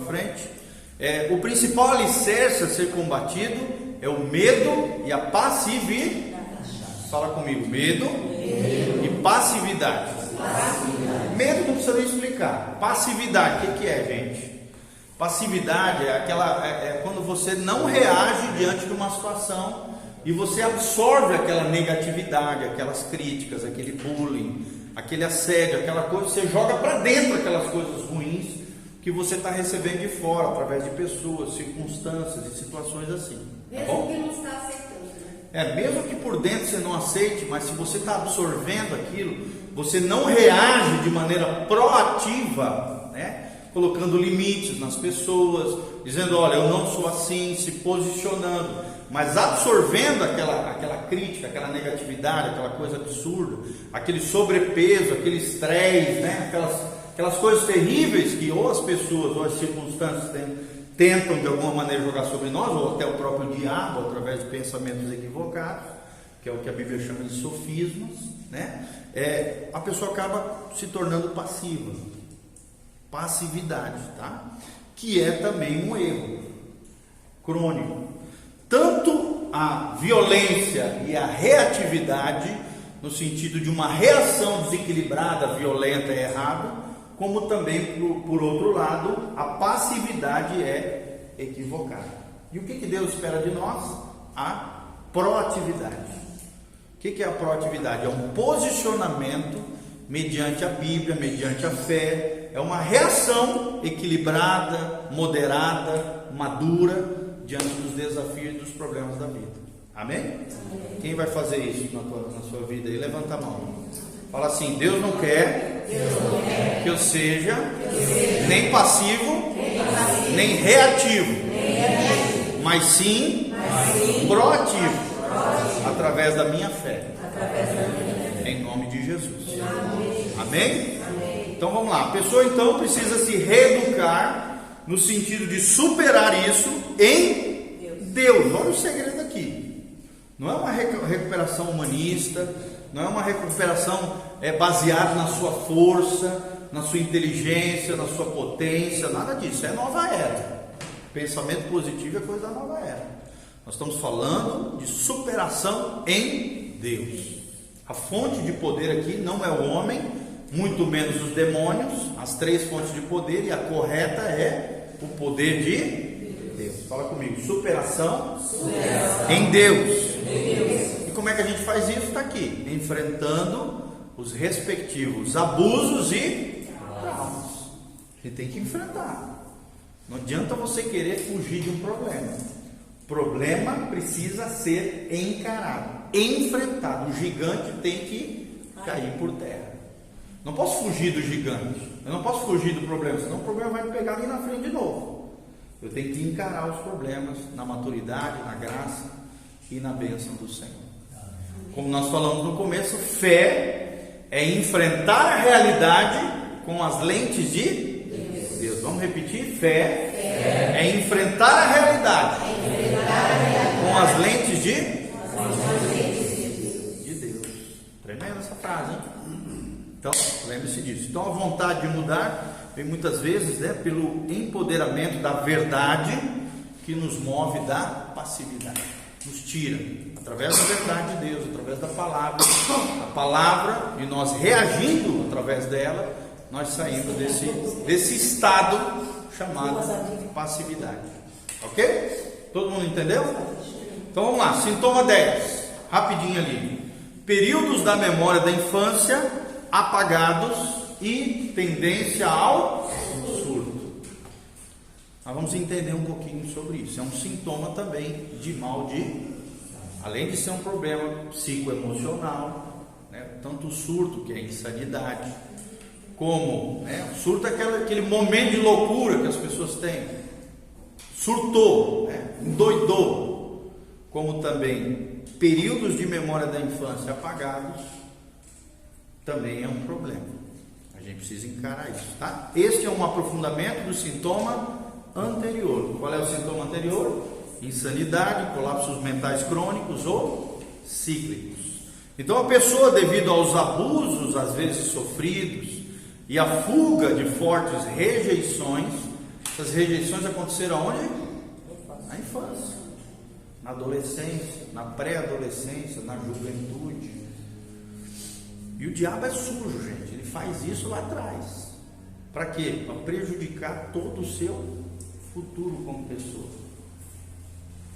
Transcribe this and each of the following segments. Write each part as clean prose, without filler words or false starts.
frente. O principal alicerce a ser combatido é o medo e a passividade. Fala comigo, medo e passividade. Medo não precisa nem explicar. Passividade, o que é, gente? Passividade é quando você não reage diante de uma situação e você absorve aquela negatividade, aquelas críticas, aquele bullying, aquele assédio, aquela coisa, você joga para dentro aquelas coisas ruins que você está recebendo de fora, através de pessoas, circunstâncias e situações assim. Mesmo que não está aceitando, né? Mesmo que por dentro você não aceite, mas se você está absorvendo aquilo, você não reage de maneira proativa, né? Colocando limites nas pessoas, dizendo, olha, eu não sou assim, se posicionando, mas absorvendo aquela crítica, aquela negatividade, aquela coisa absurda, aquele sobrepeso, aquele estresse, né? Aquelas coisas terríveis que ou as pessoas ou as circunstâncias tentam de alguma maneira jogar sobre nós, ou até o próprio diabo, através de pensamentos equivocados, que é o que a Bíblia chama de sofismas, né? A pessoa acaba se tornando passiva. Passividade, tá? Que é também um erro crônico. Tanto a violência e a reatividade, no sentido de uma reação desequilibrada, violenta e errada, como também, por outro lado, a passividade é equivocada. E o que Deus espera de nós? A proatividade. O que é a proatividade? É um posicionamento mediante a Bíblia, mediante a fé. É uma reação equilibrada, moderada, madura, diante dos desafios e dos problemas da vida. Amém? Amém. Quem vai fazer isso na sua vida aí? Levanta a mão. Fala assim, Deus não quer que eu seja nem passivo, nem reativo, mas sim proativo, através da minha fé. Em nome de Jesus. Amém? Então vamos lá, a pessoa então precisa se reeducar no sentido de superar isso em Deus. Olha o segredo aqui. Não é uma recuperação humanista, não é uma recuperação baseada na sua força, na sua inteligência, na sua potência, nada disso. É nova era. Pensamento positivo é coisa da nova era. Nós estamos falando de superação em Deus. A fonte de poder aqui não é o homem, muito menos os demônios, as três fontes de poder, e a correta é o poder de Deus. Fala comigo, superação em Deus. E como é que a gente faz isso? Está aqui, enfrentando os respectivos abusos e traumas. Você tem que enfrentar. Não adianta você querer fugir de um problema. O problema precisa ser encarado, enfrentado. O gigante tem que cair por terra. Não posso fugir do gigante, eu não posso fugir do problema, senão o problema vai me pegar ali na frente de novo. Eu tenho que encarar os problemas na maturidade, na graça e na bênção do Senhor. Como nós falamos no começo, fé é enfrentar a realidade com as lentes de Deus. Vamos repetir? Fé é enfrentar a realidade com as lentes de Deus. Tremenda essa frase, hein? Então, lembre-se disso. Então, a vontade de mudar vem muitas vezes, né, pelo empoderamento da verdade que nos move da passividade. Nos tira, através da verdade de Deus, através da palavra. A palavra, e nós reagindo através dela, nós saímos desse estado chamado passividade. Ok? Todo mundo entendeu? Então, vamos lá. Sintoma 10. Rapidinho ali. Períodos da memória da infância apagados e tendência ao surto. Nós vamos entender um pouquinho sobre isso. É um sintoma também de mal além de ser um problema psicoemocional, né? Tanto o surto, que é a insanidade, como, né, o surto é aquele momento de loucura que as pessoas têm. Surtou, né? Endoidou. Como também períodos de memória da infância apagados também é um problema. A gente precisa encarar isso, tá? Este é um aprofundamento do sintoma anterior. Qual é o sintoma anterior? Insanidade, colapsos mentais crônicos ou cíclicos. Então a pessoa, devido aos abusos às vezes sofridos e a fuga de fortes rejeições, Essas rejeições aconteceram aonde? Na infância, na adolescência, na pré-adolescência, na juventude. E o diabo é sujo, gente. Ele faz isso lá atrás. Para quê? Para prejudicar todo o seu futuro como pessoa.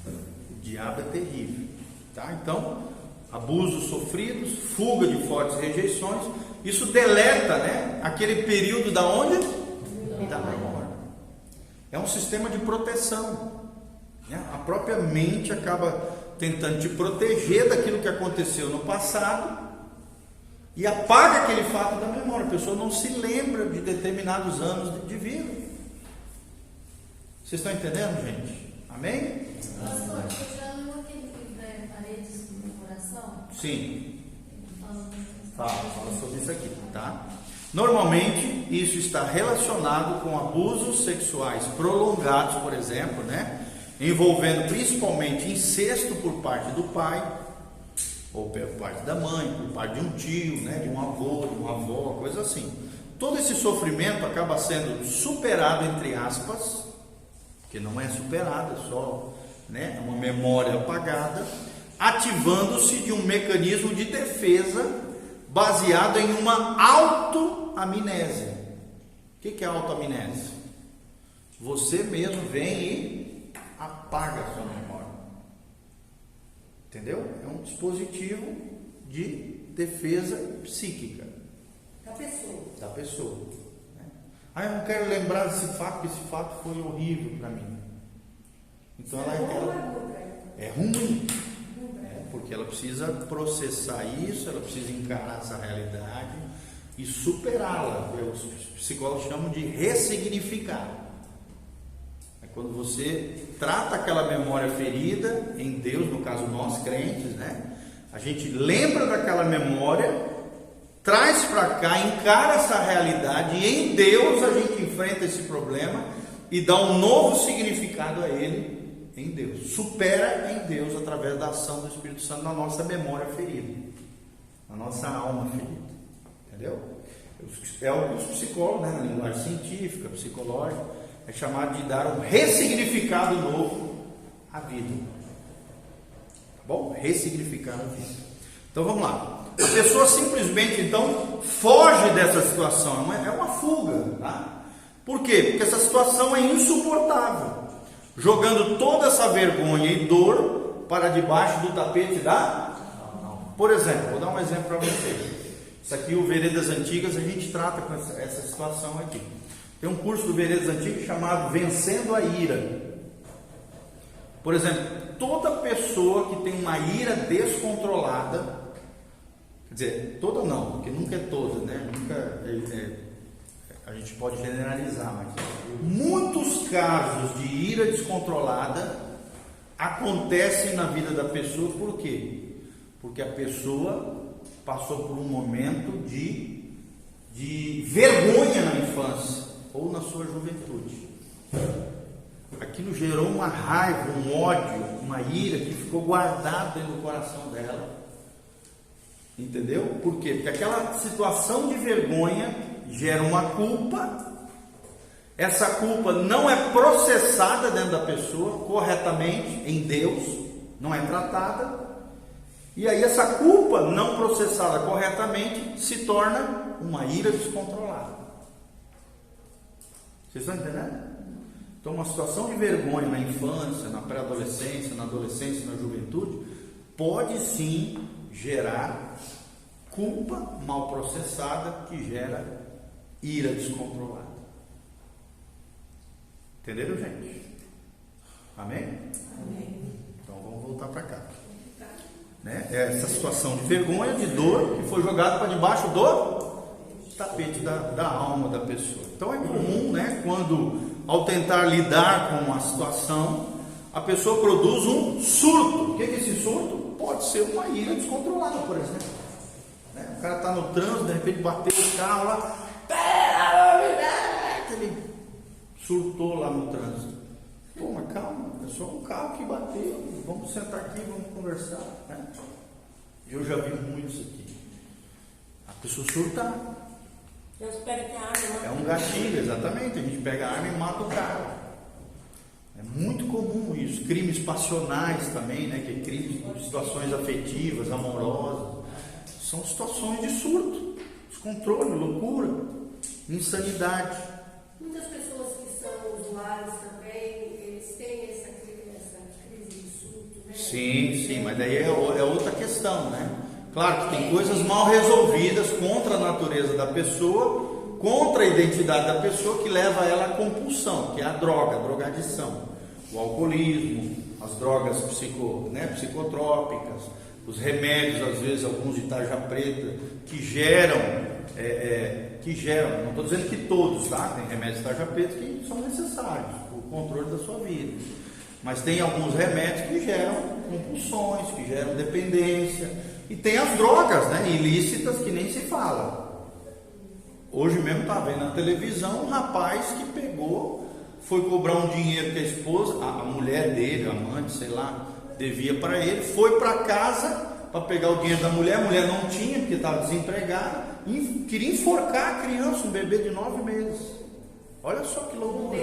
O diabo é terrível, tá? Então, abusos sofridos, fuga de fortes rejeições, isso deleta, né, aquele período da onde? Da memória. É um sistema de proteção, né? A própria mente acaba tentando te proteger daquilo que aconteceu no passado e apaga aquele fato da memória. A pessoa não se lembra de determinados anos de vida. Vocês estão entendendo, gente? Amém? Pastor, tirando aquele livro Paredes do Meu Coração. Sim. Fala sobre isso aqui, tá? Normalmente isso está relacionado com abusos sexuais prolongados, por exemplo, né? Envolvendo principalmente incesto por parte do pai, ou por parte da mãe, por parte de um tio, né? De um avô, de uma avó, coisa assim. Todo esse sofrimento acaba sendo superado, entre aspas, porque não é superado, é só, né, uma memória apagada, ativando-se de um mecanismo de defesa baseado em uma autoamnésia. O que é autoamnésia? Você mesmo vem e apaga a sua memória. Entendeu? É um dispositivo de defesa psíquica da pessoa. Ah, eu não quero lembrar desse fato, porque esse fato foi horrível para mim. Então ela é ruim. Porque ela precisa processar isso, ela precisa encarar essa realidade e superá-la. Os psicólogos chamam de ressignificar. É quando você trata aquela memória ferida em Deus, no caso nós crentes, né? A gente lembra daquela memória, traz para cá, encara essa realidade e em Deus a gente enfrenta esse problema e dá um novo significado a ele em Deus. Supera em Deus através da ação do Espírito Santo na nossa memória ferida, na nossa alma ferida. Entendeu? É o que os psicólogos, né, na linguagem científica, psicológica, é chamado de dar um ressignificado novo à vida. Tá bom? Ressignificar a vida. Então vamos lá. A pessoa simplesmente então foge dessa situação. É uma fuga, tá? Por quê? Porque essa situação é insuportável, jogando toda essa vergonha e dor para debaixo do tapete da... Por exemplo, vou dar um exemplo para vocês. Isso aqui, o Veredas Antigas, a gente trata com essa situação aqui. Tem um curso do Veredas Antigas chamado Vencendo a Ira. Por exemplo, toda pessoa que tem uma ira descontrolada, quer dizer, toda não, porque nunca é toda, né? A gente pode generalizar, mas muitos casos de ira descontrolada acontecem na vida da pessoa. Por quê? Porque a pessoa passou por um momento de vergonha na infância ou na sua juventude. Aquilo gerou uma raiva, um ódio, uma ira que ficou guardada dentro do coração dela. Entendeu? Por quê? Porque aquela situação de vergonha gera uma culpa. Essa culpa não é processada dentro da pessoa corretamente em Deus, não é tratada. E aí essa culpa não processada corretamente se torna uma ira descontrolada. Vocês estão entendendo? Então uma situação de vergonha na infância, na pré-adolescência, na adolescência, na juventude, pode sim gerar culpa mal processada que gera ira descontrolada. Entenderam, gente? Amém? Amém. Então vamos voltar para cá. Né? Essa situação de vergonha, de dor, que foi jogada para debaixo do tapete da alma da pessoa. Então é comum, né, quando ao tentar lidar com uma situação, a pessoa produz um surto. O que é esse surto? Pode ser uma ira descontrolada, por exemplo. Né? O cara está no trânsito, de repente bateu o carro lá, ele surtou lá no trânsito. Pô, mas calma, é só um carro que bateu, vamos sentar aqui, vamos conversar. Né? Eu já vi muito isso aqui. A pessoa surtar. Deus pega que a arma. É um gatilho, exatamente. A gente pega a arma e mata o cara. É muito comum isso. Crimes passionais também, né? Que é crimes, situações afetivas, amorosas. São situações de surto, descontrole, loucura, insanidade. Muitas pessoas que são usuários também, eles têm essa crise de surto, né? Sim, mas daí é outra questão, né? Claro que tem coisas mal resolvidas contra a natureza da pessoa, contra a identidade da pessoa, que leva ela à compulsão, que é a droga, a drogadição, o alcoolismo, as drogas psicotrópicas, os remédios, às vezes alguns de tarja preta, que geram, não estou dizendo que todos, tá? Tem remédios de tarja preta que são necessários para o controle da sua vida, mas tem alguns remédios que geram compulsões, que geram dependência, e tem as drogas, né, ilícitas, que nem se fala. Hoje mesmo estava vendo na televisão um rapaz que foi cobrar um dinheiro que a esposa, a mulher dele, a amante, sei lá, devia para ele, foi para casa para pegar o dinheiro da mulher, a mulher não tinha, porque estava desempregada, e queria enforcar a criança, um bebê de 9 meses. Olha só que loucura.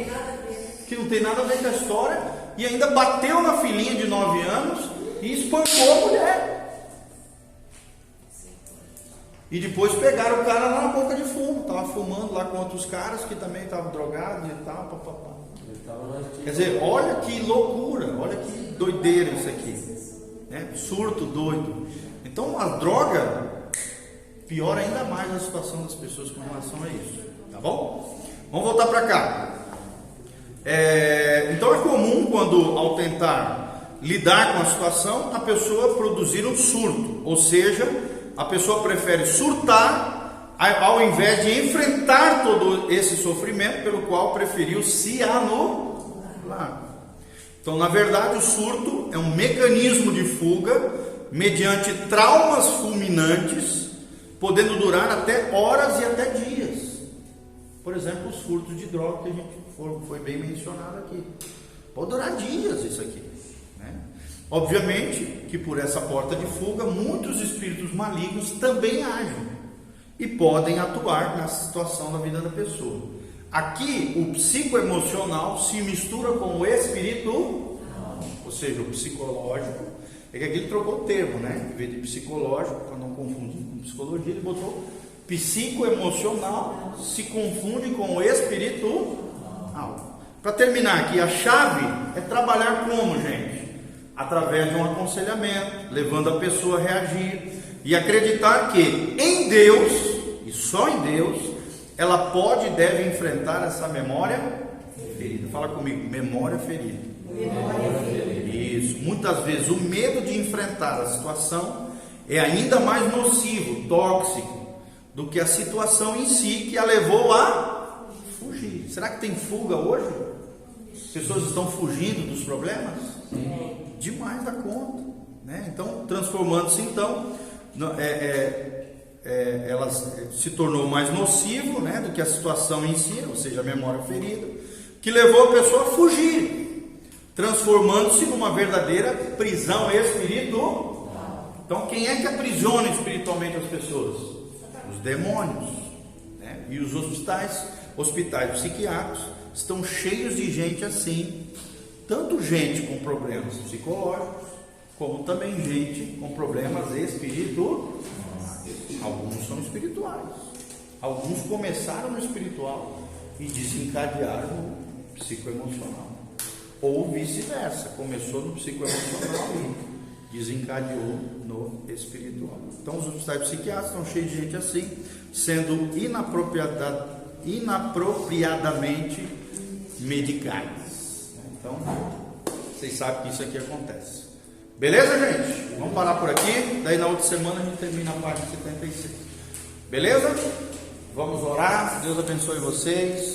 Que não tem nada a ver com a história, e ainda bateu na filhinha de 9 anos e espancou a mulher. E depois pegaram o cara lá na boca de fumo, estava fumando lá com outros caras que também estavam drogados e tal, papapá. Quer dizer, olha que loucura, olha que doideira isso aqui, né? Surto doido. Então a droga piora ainda mais a situação das pessoas com relação a isso, tá bom? Vamos voltar para cá. Então é comum, quando ao tentar lidar com a situação, a pessoa produzir um surto, ou seja, a pessoa prefere surtar ao invés de enfrentar todo esse sofrimento pelo qual preferiu se anular. Então, na verdade, o surto é um mecanismo de fuga mediante traumas fulminantes, podendo durar até horas e até dias. Por exemplo, os furtos de droga que a gente foi bem mencionado aqui. Pode durar dias isso aqui, né? Obviamente que por essa porta de fuga, muitos espíritos malignos também agem e podem atuar na situação da vida da pessoa. Aqui, o psicoemocional se mistura com o espiritual, ou seja, o psicológico. É que aqui ele trocou o termo, né? Em vez de psicológico, para não confundir com psicologia, ele botou psicoemocional, se confunde com o espiritual. Para terminar aqui, a chave é trabalhar como, gente? Através de um aconselhamento, levando a pessoa a reagir e acreditar que em Deus, e só em Deus, ela pode e deve enfrentar essa memória ferida. Fala comigo, memória ferida. Isso. Muitas vezes o medo de enfrentar a situação é ainda mais nocivo, tóxico, do que a situação em si que a levou a fugir. Será que tem fuga hoje? As pessoas estão fugindo dos problemas? Demais da conta, né? Então, transformando-se ela se tornou mais nocivo, né, do que a situação em si, ou seja, a memória ferida, que levou a pessoa a fugir, transformando-se numa verdadeira prisão espiritual. Então, quem é que aprisiona espiritualmente as pessoas? Os demônios, né? E os hospitais psiquiátricos estão cheios de gente assim, tanto gente com problemas psicológicos, como também gente com problemas espirituais. Alguns são espirituais, alguns começaram no espiritual e desencadearam no psicoemocional, ou vice-versa, começou no psicoemocional e desencadeou no espiritual. Então os hospitais psiquiátricos estão cheios de gente assim, sendo inapropriadamente medicados. Então, vocês sabem que isso aqui acontece. Beleza, gente? Vamos parar por aqui. Daí na outra semana a gente termina a parte 76. Beleza? Vamos orar. Deus abençoe vocês.